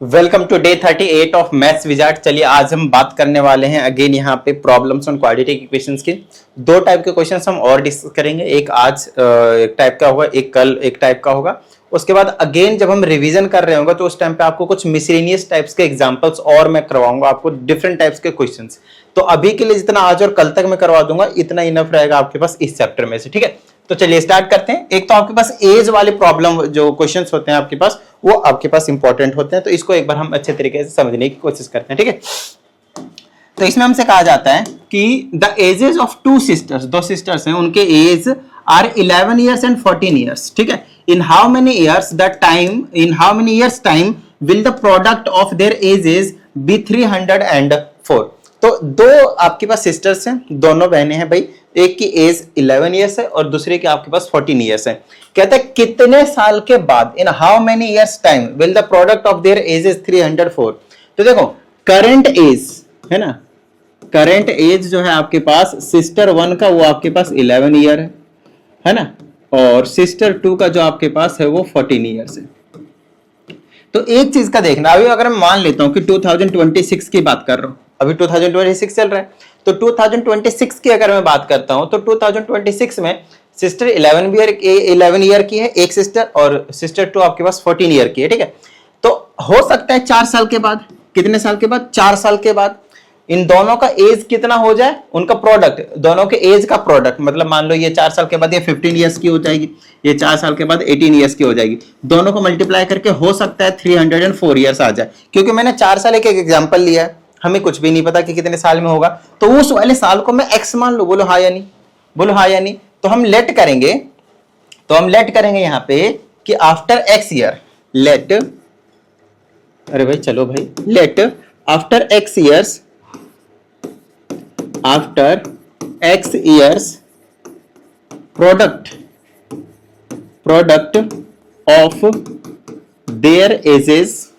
Welcome to day 38 of maths wizard. चलिए आज हम बात करने वाले हैं अगेन यहाँ पे प्रॉब्लम्स ऑन क्वाड्रेटिक इक्वेशंस के। दो टाइप के क्वेश्चंस हम और डिस्कस करेंगे, एक आज एक टाइप का होगा, एक कल एक टाइप का होगा। उसके बाद अगेन जब हम रिवीजन कर रहे होंगे तो उस टाइम पे आपको कुछ मिसलेनियस टाइप्स के एग्जांपल्स और मैं करवाऊंगा आपको, डिफरेंट टाइप्स के क्वेश्चंस। तो अभी के लिए जितना आज और कल तक मैं करवा दूंगा इतना इनफ रहेगा आपके पास इस चैप्टर में से, ठीक है। तो चलिए स्टार्ट करते हैं। एक तो आपके पास एज वाले प्रॉब्लम जो क्वेश्चंस होते हैं आपके पास, वो आपके पास इंपॉर्टेंट होते हैं, तो इसको एक बार हम अच्छे तरीके से समझने की कोशिश करते हैं, ठीक है। तो इसमें हमसे कहा जाता है कि the ages of two sisters, दो सिस्टर्स हैं, उनके age are 11 years and 14 years, ठीक है। In how many years the time, in how many years time will the product of their ages be 304। तो दो आपके पास सिस्टर्स हैं, दोनों बहनें हैं भाई, एक की एज 11 ईयर्स है और दूसरे की आपके पास 14 ईयर्स है। कहते हैं कितने साल के बाद, in how many years time will the product of their age is 304। तो देखो करंट एज है ना, करंट एज जो है आपके पास सिस्टर 1 का वो आपके पास 11 ईयर है ना, और सिस्टर 2 का जो आपके पास है वो 14 ईयर्स है। तो एक चीज का देखना, अभी अगर मैं मान लेता हूं कि 2026 की बात कर रहा हूं, अभी 2026 चल रहा है, तो 2026 की अगर मैं बात करता हूं तो 2026 में सिस्टर 11 ईयर की है एक सिस्टर, और सिस्टर 2 आपके पास 14 ईयर की है, ठीक है। तो हो सकता है 4 साल के बाद, कितने साल के बाद, 4 साल के बाद इन दोनों का एज कितना हो जाए, उनका प्रोडक्ट, दोनों के एज का प्रोडक्ट, मतलब मान लो ये 4 साल के बाद ये 15 ईयर्स की हो जाएगी, ये 4 साल के बाद 18 ईयर्स की हो जाएगी, दोनों को मल्टीप्लाई करके हो सकता है 304 ईयर्स आ जाए। क्योंकि मैंने 4 साल एक एग्जाम्पल लिया है, हमें कुछ भी नहीं पता कि कितने साल में होगा, तो उस वाले साल को मैं एक्स मान लो। बोलो हाँ या नहीं, बोलो हाँ या नहीं। तो हम लेट करेंगे, तो हम लेट करेंगे यहां पे कि आफ्टर एक्स ईयर, लेट, अरे भाई चलो भाई, let after x years, after x years product of their ages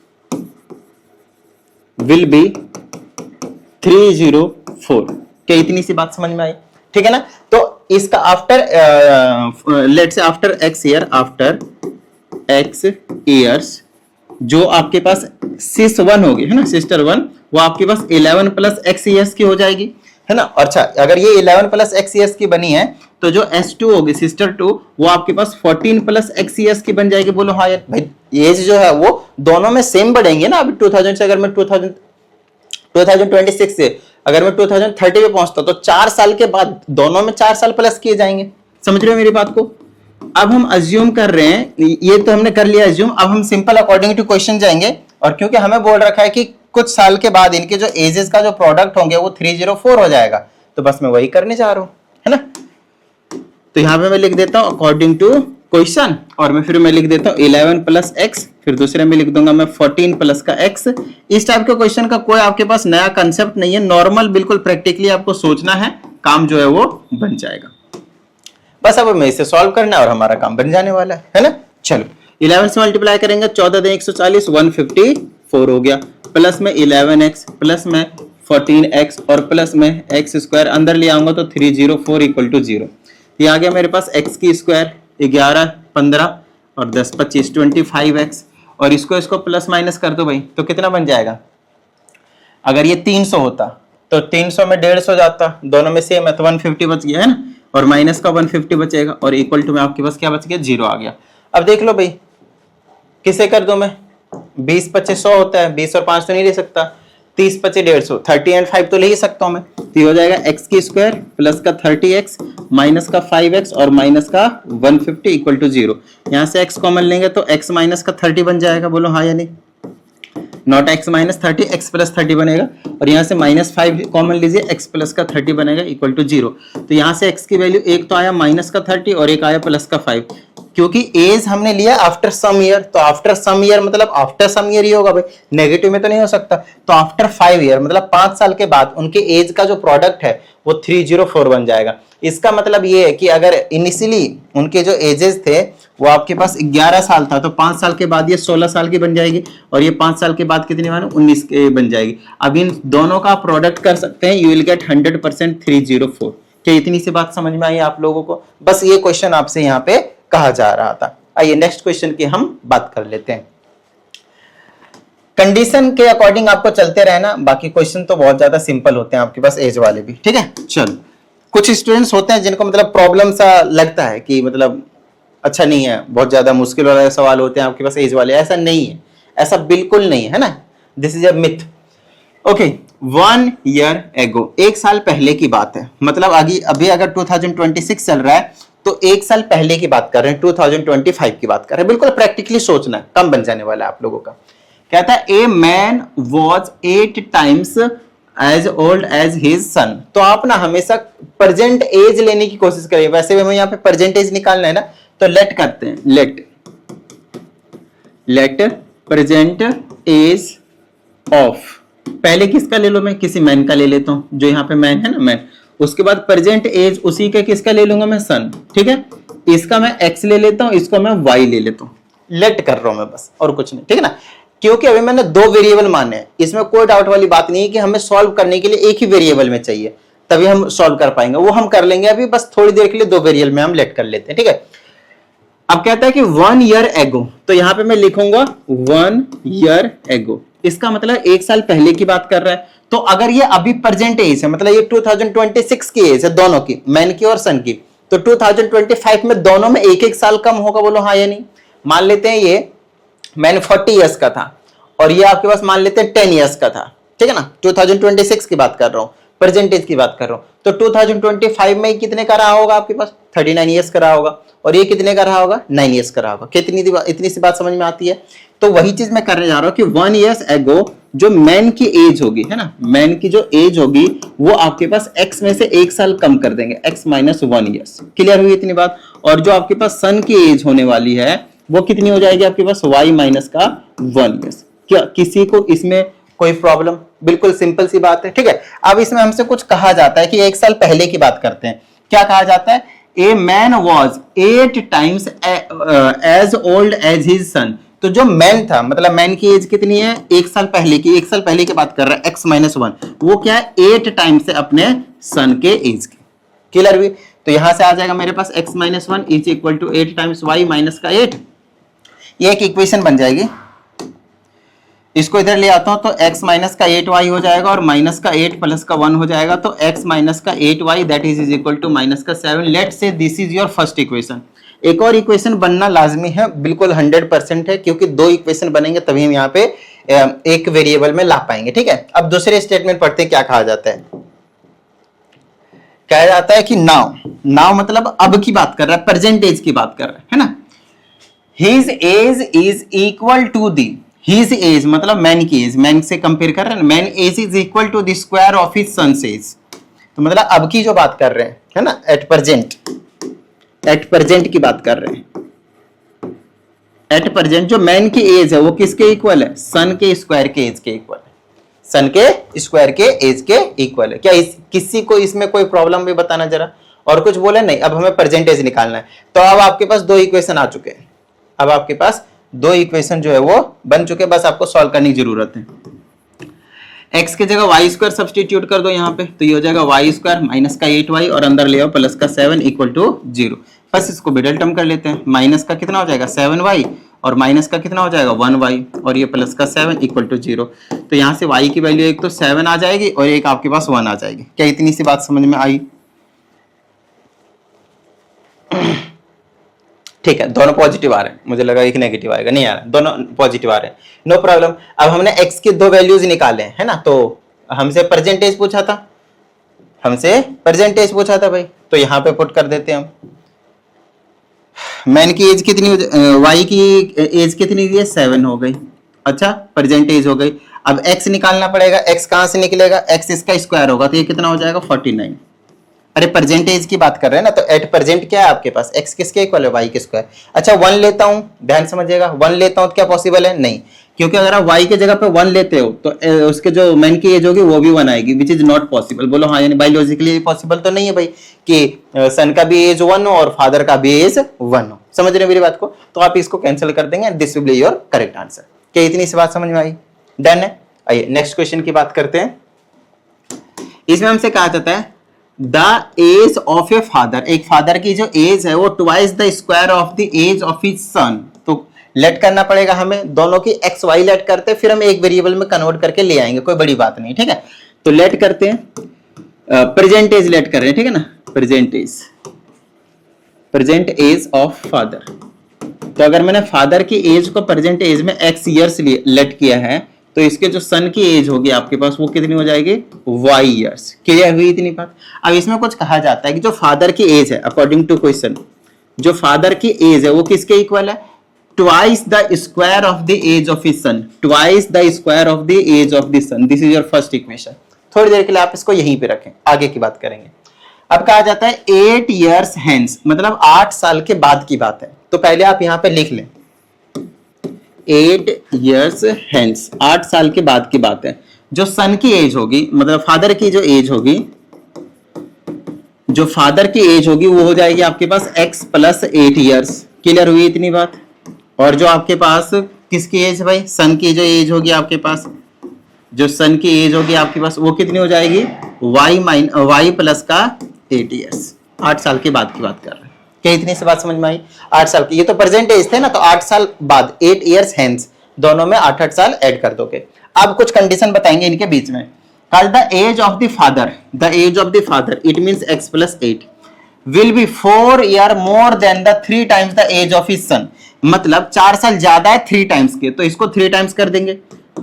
will be 304। क्या इतनी सी बात समझ में आई, ठीक है ना। तो इसका आफ्टर लेट से after x year, after x years जो आपके पास सिस 1 होगी है ना, सिस्टर 1, वो आपके पास 11 प्लस एक्स ईयर्स की हो जाएगी है ना। अच्छा, अगर ये 11 प्लस एक्स ईयर्स की बनी है तो जो S2 होगी सिस्टर 2, वो आपके पास 14 प्लस एक्स ईयर्स की बन जाएगी। बोलो हाँ यार भाई, एज जो है वो दोनों में सेम बढ़ेंगे ना। अभी 2000 से अगर मैं 2026 से अगर मैं 2030 पे पहुंचता तो 4 साल के बाद दोनों में 4 साल प्लस किए जाएंगे। समझ रहे हो मेरी बात को। अब हम अज्यूम कर रहे हैं, ये तो हमने कर लिया अज्यूम, अब हम सिंपल अकॉर्डिंग टू क्वेश्चन जाएंगे, और क्योंकि हमें बोल रखा है कि कुछ साल के बाद इनके जो एजेस का जो प्रोडक्ट होंगे वो 304 हो जाएगा, तो बस मैं वही करने जा रहा हूं है ना। तो यहां पे मैं लिख देता हूं अकॉर्डिंग टू क्वेश्चन, और मैं फिर मैं लिख देता हूं 11 प्लस एक्स, फिर दूसरे में लिख दूंगा मैं 14 प्लस का एक्स। इस टाइप के क्वेश्चन का कोई आपके पास नया कंसेप्ट नहीं है, नॉर्मल बिल्कुल प्रैक्टिकली आपको सोचना है, काम जो है वो बन जाएगा। बस अब हमें इसे सॉल्व करना है और हमारा काम बन जाने वाला है ना। चलो 11 से मल्टीप्लाई करेंगे, 14 दे 140, 154 हो गया, प्लस में 11x, प्लस में 14x, और प्लस में x स्क्वायर अंदर ले आऊंगा तो 304 इक्वल टू 0। ये आ गया मेरे पास x की स्क्वायर 11, 15 और 10, 25, 25x, और इसको प्लस माइनस कर दो भाई, तो कितना बन जाएगा। अगर ये 300 होता तो 300 में 150 जाता, दोनों में सेम है तो 150 बच गया है ना, और माइनस का 150 बचेगा, और इक्वल टू में आपके पास क्या बच गया, 0 आ गया। अब देख लो भाई किसे कर दो मैं, 20 25 100 होता है, 20 और 5 तो नहीं ले सकता, 30 25 150, 30 एंड 5 तो ले ही सकता हूं मैं। तो ये हो जाएगा x की स्क्वायर प्लस का 30x माइनस का 5x और माइनस का 150 इक्वल टू 0। यहां से x कॉमन लेंगे तो x माइनस का 30 बन जाएगा। बोलो हाँ या नहीं, not x minus 30, x plus 30 बनेगा, और यहाँ से माइनस 5 कॉमन लीजिए, x प्लस का 30 बनेगा इक्वल टू 0। तो यहाँ से x की वैल्यू एक तो आया माइनस का 30 और एक आया प्लस का 5, क्योंकि एज हमने लिया आफ्टर सम ईयर, तो आफ्टर सम ईयर मतलब आफ्टर सम ईयर ही होगा भाई, नेगेटिव में तो नहीं हो सकता। तो आफ्टर 5 ईयर मतलब 5 साल के बाद उनके एज का जो प्रोडक्ट है वो 304 बन जाएगा। इसका मतलब ये है कि अगर इनिशियली उनके जो एजेस थे वो आपके पास 11 साल था, तो 5 साल के बाद ये 16 साल की बन जाएगी, और ये 5 साल के बाद कितनी माने 19 की बन जाएगी। अब इन दोनों का प्रोडक्ट कर सकते हैं, यू विल गेट 100% 304। क्या इतनी सी बात समझ में आई आप लोगों को। बस ये क्वेश्चन आपसे यहाँ पे कहा जा रहा था। आइए नेक्स्ट क्वेश्चन की हम बात कर लेते हैं। कंडीशन के अकॉर्डिंग आपको चलते रहना, बाकी क्वेश्चन तो बहुत ज्यादा सिंपल होते हैं आपके पास एज वाले भी, ठीक है। चलो, कुछ स्टूडेंट्स होते हैं जिनको मतलब प्रॉब्लम सा लगता है कि मतलब अच्छा नहीं है, बहुत ज्यादा मुश्किल वाले सवाल होते हैं आपके पास एज वाले, ऐसा नहीं है, ऐसा बिल्कुल नहीं है ना, this is a myth. Okay, 1 year ago, एक साल पहले की बात है, मतलब अभी अगर 2026 चल रहा है तो एक साल पहले की बात कर रहे हैं, 2025 की बात कर रहे हैं, बिल्कुल प्रैक्टिकली सोचना, कम बन जाने वाला है आप लोगों का। कहता है a man was 8 times as old as his son. तो आप ना हमेशा प्रेजेंट एज लेने की कोशिश करिए, वैसे भी हमें यहाँ पे प्रेजेंट एज निकालना है ना, तो लेट करते हैं, लेट प्रेजेंट एज ऑफ, पहले किसका ले लो, मैं किसी मैन का ले लेता हूं, जो यहाँ पे मैन है ना, मैन, उसके बाद प्रेजेंट एज उसी का किसका ले लूंगा मैं, सन, ठीक है। इसका मैं एक्स ले लेता हूं, इसको मैं वाई ले लेता हूं, लेट कर रहा हूं मैं बस, और कुछ नहीं, ठीक है ना, क्योंकि अभी मैंने 2 वेरिएबल माने हैं, इसमें कोई डाउट वाली बात नहीं है कि हमें सॉल्व करने के लिए एक ही वेरिएबल में चाहिए, तभी हम सॉल्व कर पाएंगे, वो हम कर लेंगे, अभी बस थोड़ी देर के लिए 2 वेरिएबल में हम लेट कर लेते हैं, ठीक है। अब कहता है कि 1 ईयर एगो, तो यहां पे मैं लिखूंगा 1 ईयर एगो, इसका मतलब एक साल पहले की बात कर रहा है। तो अगर ये अभी प्रेजेंट एज है, मतलब ये 2026 की एज है दोनों की, मैन की और सन की, तो 2025 में दोनों में एक एक साल कम होगा, बोलो हाँ या नहीं। मान लेते हैं ये मैन 40 इयर्स का था और ये आपके पास मान लेते हैं 10 इयर्स का था, ठीक है ना, 2026 की बात कर रहा हूं, प्रेजेंट एज की बात कर रहा हूं, तो 2025 में कितने का रहा होगा आपके पास, 39 इयर्स का रहा होगा, और ये कितने का रहा होगा, 9 इयर्स का रहा होगा। कितनी इतनी सी बात समझ में आती है। तो वही चीज मैं करने जा रहा हूं कि 1 ईयर्स एगो जो मैन की एज होगी, है ना, मैन की जो एज होगी वो आपके पास एक्स में से एक साल कम कर देंगे, एक्स माइनस 1 ईयर्स, क्लियर हुई इतनी बात। और जो आपके पास सन की एज होने वाली है वो कितनी हो जाएगी आपके पास, वाई माइनस का 1 ईयर्स। क्या किसी को इसमें कोई प्रॉब्लम, बिल्कुल सिंपल सी बात है, ठीक है। अब इसमें हमसे कुछ कहा जाता है कि एक साल पहले की बात करते हैं, क्या कहा जाता है, a man was 8 times as old as his son. तो जो मैन था, मतलब मैन की एज कितनी है, एक साल पहले की, एक साल पहले की बात कर रहा है, एक्स माइनस 1, वो क्या है 8 टाइम्स से अपने सन के एज की, क्लियर हुई। तो यहां से आ जाएगा मेरे पास x minus 1 is equal to 8 times y minus का 8, ये एक इक्वेशन बन जाएगी। इसको इधर ले आता हूं तो x माइनस का 8y हो जाएगा और माइनस का 8 प्लस का 1 हो जाएगा, तो x माइनस का 8y that is equal to minus का 7। Let say this is your first equation. एक और इक्वेशन बनना लाजमी है, बिल्कुल 100% है, क्योंकि 2 इक्वेशन बनेंगे तभी हम यहाँ पे एक वेरिएबल में ला पाएंगे, ठीक है। अब दूसरे स्टेटमेंट पढ़ते हैं, क्या कहा जाता है, कहा जाता है कि नाउ मतलब अब की बात कर रहा है, प्रेजेंट एज की बात कर रहा है ना। His age is equal to the, his age मतलब मैन की एज, मैन से कंपेयर कर रहे हैं, man age is equal to the square of his son's age. तो मतलब अब की जो बात कर रहे हैं, है ना, एट प्रेजेंट की बात कर रहे हैं। एट प्रेजेंट जो मैन की एज है वो किसके इक्वल है, सन के स्क्वायर के एज के इक्वल है, सन के स्क्वायर के एज के इक्वल है। क्या किसी को इसमें कोई प्रॉब्लम भी बताना जरा, और कुछ बोले नहीं। अब हमें परसेंटेज निकालना है, तो अब आपके पास 2 इक्वेशन आ चुके हैं, अब आपके पास 2 इक्वेशन जो है वो बन चुके, बस आपको सॉल्व करने की जरूरत है। x की जगह वाई स्क्वायर सब्सटीट्यूट कर दो यहाँ पे, तो ये हो जाएगा वाई स्क्वायर माइनस का 8y और अंदर ले आओ प्लस का 7 इक्वल टू 0। बस इसको मिडल टर्म कर लेते हैं, माइनस का कितना हो जाएगा 7y और माइनस का कितना हो जाएगा 1y और ये प्लस का 7 इक्वल टू 0। तो यहाँ से y की वैल्यू एक तो 7 आ जाएगी और एक आपके पास 1 आ जाएगी। क्या इतनी सी बात समझ में आई? ठीक है, दोनों पॉजिटिव आ रहे हैं, मुझे लगा एक नेगेटिव आएगा, नहीं आ रहा, दोनों पॉजिटिव आ रहे हैं, नो प्रॉब्लम। अब हमने x के 2 वैल्यूज निकाले है ना, तो हमसे परसेंटेज पूछा था, भाई, तो यहाँ पे पुट कर देते हैं हम। मैन की एज कितनी, y की एज कितनी दी है 7 हो गई, अच्छा परसेंटेज हो गई। अब x निकालना पड़ेगा, x कहां से निकलेगा, x इसका स्क्वायर होगा तो ये कितना हो जाएगा 49। अरे परसेंटेज की बात कर रहे हैं ना, तो एट प्रेजेंट क्या है आपके पास, x किसके इक्वल है y के स्क्वायर। अच्छा 1 लेता हूं, ध्यान समझिएगा, 1 लेता हूं तो क्या पॉसिबल है, नहीं, क्योंकि अगर आप y के जगह पे 1 लेते हो तो उसके जो मैन की एज होगी वो भी 1 आएगी, विच इज नॉट पॉसिबल। बोलो हाँ, यानी बायोलॉजिकली पॉसिबल तो नहीं है भाई कि सन का भी एज 1 हो और फादर का भी एज 1 हो। समझ रहे मेरी बात को? तो आप इसको कैंसिल कर देंगे, this will be your correct answer. क्या इतनी सी बात समझ में आई? डन है। आइए नेक्स्ट क्वेश्चन की बात करते हैं। इसमें हमसे कहा जाता है the age of a father, एक फादर की जो एज है वो twice the square of the age of his son. तो लेट करना पड़ेगा हमें, दोनों की एक्स वाई लेट करते हैं, फिर हम एक वेरिएबल में कन्वर्ट करके ले आएंगे, कोई बड़ी बात नहीं, ठीक है। तो लेट करते हैं, प्रेजेंट एज लेट कर रहे हैं, ठीक है ना, प्रेजेंट एज ऑफ फादर। तो अगर मैंने फादर की एज को प्रेजेंट एज में एक्स ईयर्स लेट किया है, तो इसके जो सन की एज होगी आपके पास वो कितनी हो जाएगी, वाई ईयर्स। क्लियर हुई इतनी बात। अब इसमें कुछ कहा जाता है कि जो फादर की एज है, अकॉर्डिंग टू क्वेश्चन, जो फादर की एज है वो किसके इक्वल है, twice the square of the age of his son, twice the square of the age of the son. This is your first equation. थोड़ी देर के लिए आप इसको यहीं पे रखें, आगे की बात करेंगे। अब कहा जाता है 8 years hence, मतलब 8 साल के बाद की बात है। तो पहले आप यहां पे लिख लें 8 years hence, 8 साल के बाद की बात है। जो सन की एज होगी, मतलब फादर की जो एज होगी, जो फादर की एज होगी वो हो जाएगी आपके पास x + 8 years। क्लियर हुई इतनी बात। और जो आपके पास किसकी एज भाई, सन की जो एज होगी आपके पास, जो सन की एज होगी आपके पास वो कितनी हो जाएगी, y प्लस का 8 years। 8 साल के बाद की बात कर रहे हैं। क्या इतनी सी बात समझ में आई? 8 साल की, ये तो प्रेजेंट एज थे ना, तो 8 साल बाद 8 years hence, दोनों में 8 साल ऐड कर दोगे। अब कुछ कंडीशन बताएंगे इनके बीच में। कल the age of the father, the age of the father it means x + 8 will be 4 year more than the 3 times the age of his son। मतलब 4 साल ज्यादा है 3 टाइम्स के, तो इसको 3 टाइम्स कर देंगे,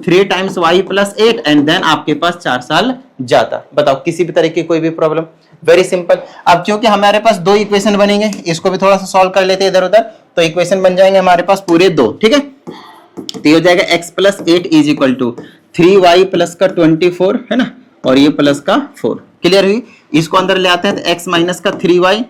3 times y + 8 एंड देन आपके पास 4 साल ज्यादा। बताओ किसी भी तरह की कोई भी प्रॉब्लम? Very simple. अब क्योंकि हमारे पास 2 इक्वेशन बनेंगे, इसको भी थोड़ा सा सॉल्व कर लेते हैं इधर उधर, तो इक्वेशन बन जाएंगे हमारे पास पूरे 2, ठीक है। तो ये हो जाएगा x + 8 = 3y + का 24, है ना, और ये प्लस का 4। क्लियर हुई। इसको अंदर ले आते हैं तो x - का 3y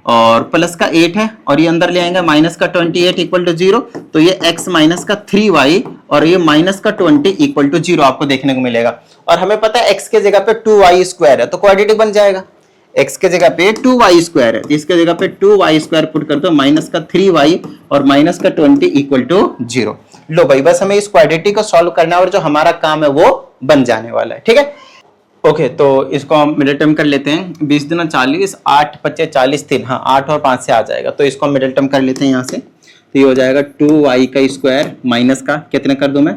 और प्लस का 8 है, और ये अंदर ले आएंगे माइनस का 28 = 0। तो ये x - का 3y और ये माइनस का 20 = 0 आपको देखने को मिलेगा। और हमें पता है x के जगह पे 2y² है, तो क्वाड्रेटिक बन जाएगा। x के जगह पे 2y² है, इसके जगह पे 2y² पुट कर दो, माइनस का 3y और माइनस का 20 = 0। लो भाई, बस हमें इस क्वाड्रेटिक को सॉल्व करना है और जो हमारा काम है वो बन जाने वाला है, ठीक है। ओके, तो इसको हम मिडिल टर्म कर लेते हैं। 20 दूना 40, 8 × 5 = 40, 3, हाँ 8 और 5 से आ जाएगा। तो इसको हम मिडिल टर्म कर लेते हैं यहाँ से। तो ये हो जाएगा 2y² माइनस का कितने कर दूं मैं,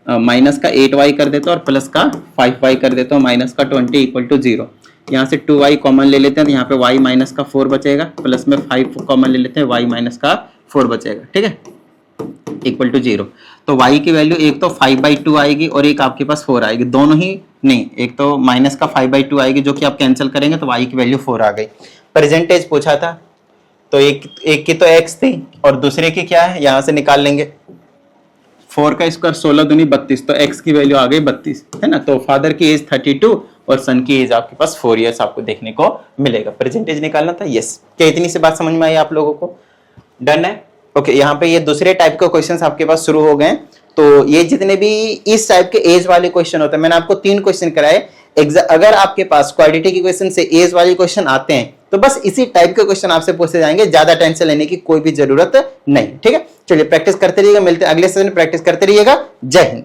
माइनस का 8y कर देता हूँ और प्लस का 5y कर देता हूँ, माइनस का 20 = 0। यहाँ से 2y कॉमन ले लेते हैं, तो यहाँ पे y - का 4 बचेगा, प्लस में 5 कॉमन ले लेते हैं, y - का 4 बचेगा, ठीक है, = 0। तो y की वैल्यू एक तो 5/2 आएगी और एक आपके पास 4 आएगी, दोनों ही नहीं, एक तो माइनस का 5/2 आएगी जो कि आप कैंसिल करेंगे, तो y की वैल्यू 4 आ गई। परसेंटेज पूछा था, तो एक की तो x थी और दूसरे की क्या है, यहां से निकाल लेंगे। 4 का स्क्वायर 16 दूनी 32, तो x की वैल्यू आ गई 32, है ना। तो फादर की एज 32 और सन की एज आपके पास 4 years आपको देखने को मिलेगा। परसेंटेज निकालना था, यस। क्या इतनी सी बात समझ में आई आप लोगों को? डन है। ओके, यहाँ पे ये दूसरे टाइप के क्वेश्चंस आपके पास शुरू हो गए। तो ये जितने भी इस टाइप के एज वाले क्वेश्चन होते हैं, मैंने आपको 3 क्वेश्चन कराए। अगर आपके पास क्वाड्रेटिक इक्वेशन से एज वाले क्वेश्चन आते हैं तो बस इसी टाइप के क्वेश्चन आपसे पूछे जाएंगे, ज्यादा टेंशन लेने की कोई भी जरूरत नहीं, ठीक है। चलिए प्रैक्टिस करते रहिएगा, मिलते हैं अगले सेशन में, प्रैक्टिस करते रहिएगा। जय हिंद।